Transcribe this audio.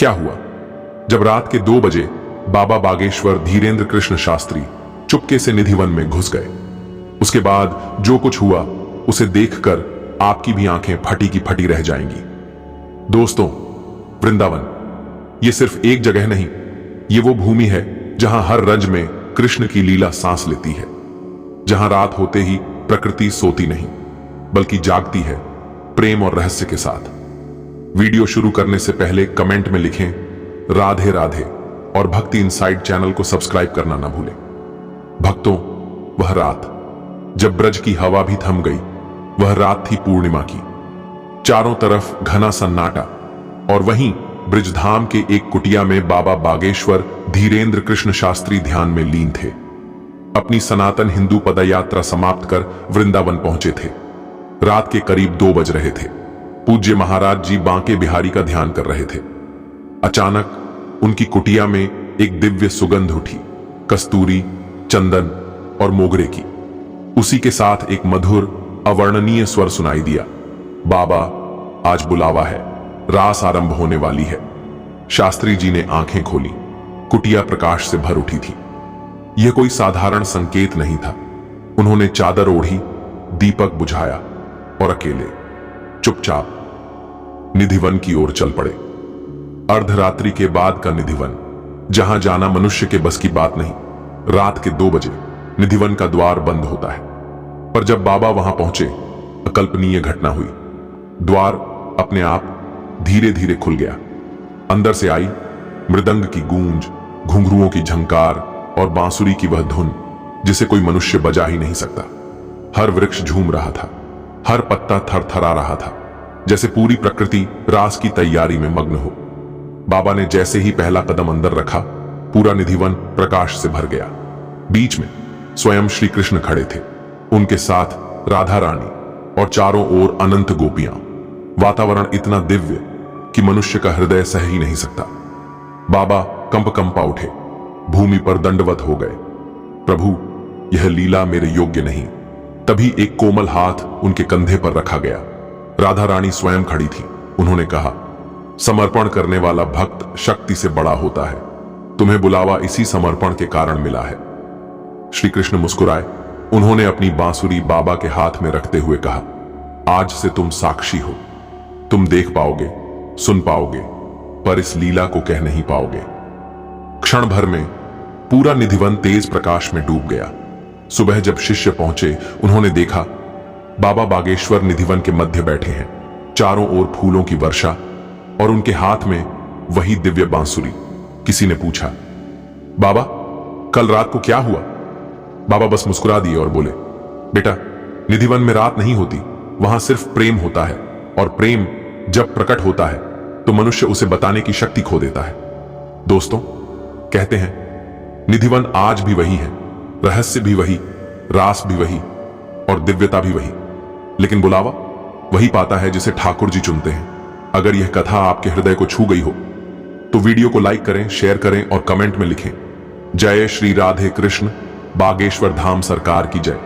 क्या हुआ? जब रात के 2 बजे बाबा बागेश्वर धीरेन्द्र कृष्ण शास्त्री चुपके से निधिवन में घुस गए। उसके बाद जो कुछ हुआ उसे देखकर आपकी भी आंखें फटी की फटी रह जाएंगी। दोस्तों, वृंदावन ये सिर्फ एक जगह नहीं, ये वो भूमि है जहां हर रज में कृष्ण की लीला सांस लेती है, जहां रात होते ही प्रकृति सोती नहीं बल्कि जागती है प्रेम और रहस्य के साथ। वीडियो शुरू करने से पहले कमेंट में लिखें राधे राधे और भक्ति इनसाइड चैनल को सब्सक्राइब करना ना भूलें। भक्तों, वह रात जब ब्रज की हवा भी थम गई, वह रात थी पूर्णिमा की। चारों तरफ घना सन्नाटा और वहीं ब्रिजधाम के एक कुटिया में बाबा बागेश्वर धीरेन्द्र कृष्ण शास्त्री ध्यान में लीन थे। अपनी सनातन हिंदू पदयात्रा समाप्त कर वृंदावन पहुंचे थे। रात के करीब 2 बज रहे थे। पूज्य महाराज जी बांके बिहारी का ध्यान कर रहे थे। अचानक उनकी कुटिया में एक दिव्य सुगंध उठी, कस्तूरी, चंदन और मोगरे की। उसी के साथ एक मधुर अवर्णनीय स्वर सुनाई दिया, बाबा आज बुलावा है, रास आरंभ होने वाली है। शास्त्री जी ने आंखें खोली। कुटिया प्रकाश से भर उठी थी। यह कोई साधारण संकेत नहीं था। उन्होंने चादर ओढ़ी, दीपक बुझाया और अकेले चुपचाप निधिवन की ओर चल पड़े। अर्धरात्रि के बाद का निधिवन, जहां जाना मनुष्य के बस की बात नहीं। रात के 2 बजे निधिवन का द्वार बंद होता है, पर जब बाबा वहां पहुंचे, अकल्पनीय घटना हुई। द्वार अपने आप धीरे धीरे खुल गया। अंदर से आई मृदंग की गूंज, घुंघरुओं की झंकार और बांसुरी की वह धुन जिसे कोई मनुष्य बजा ही नहीं सकता। हर वृक्ष झूम रहा था, हर पत्ता थरथरा रहा था, जैसे पूरी प्रकृति रास की तैयारी में मग्न हो। बाबा ने जैसे ही पहला कदम अंदर रखा, पूरा निधिवन प्रकाश से भर गया। बीच में स्वयं श्री कृष्ण खड़े थे, उनके साथ राधा रानी और चारों ओर अनंत गोपियां। वातावरण इतना दिव्य कि मनुष्य का हृदय सह ही नहीं सकता। बाबा कंपा उठे, भूमि पर दंडवत हो गए। प्रभु, यह लीला मेरे योग्य नहीं। तभी एक कोमल हाथ उनके कंधे पर रखा गया। राधा रानी स्वयं खड़ी थी। उन्होंने कहा, समर्पण करने वाला भक्त शक्ति से बड़ा होता है। तुम्हें बुलावा इसी समर्पण के कारण मिला है। श्री कृष्ण मुस्कुराए। उन्होंने अपनी बांसुरी बाबा के हाथ में रखते हुए कहा, आज से तुम साक्षी हो। तुम देख पाओगे, सुन पाओगे, पर इस लीला को कह नहीं पाओगे। क्षण भर में पूरा निधिवन तेज प्रकाश में डूब गया। सुबह जब शिष्य पहुंचे, उन्होंने देखा बाबा बागेश्वर निधिवन के मध्य बैठे हैं। चारों ओर फूलों की वर्षा और उनके हाथ में वही दिव्य बांसुरी। किसी ने पूछा, बाबा कल रात को क्या हुआ? बाबा बस मुस्कुरा दिए और बोले, बेटा, निधिवन में रात नहीं होती, वहां सिर्फ प्रेम होता है, और प्रेम जब प्रकट होता है तो मनुष्य उसे बताने की शक्ति खो देता है। दोस्तों, कहते हैं निधिवन आज भी वही है, रहस्य भी वही, रास भी वही और दिव्यता भी वही, लेकिन बुलावा वही पाता है जिसे ठाकुर जी चुनते हैं। अगर यह कथा आपके हृदय को छू गई हो तो वीडियो को लाइक करें, शेयर करें और कमेंट में लिखें, जय श्री राधे कृष्ण बागेश्वर धाम सरकार की जय।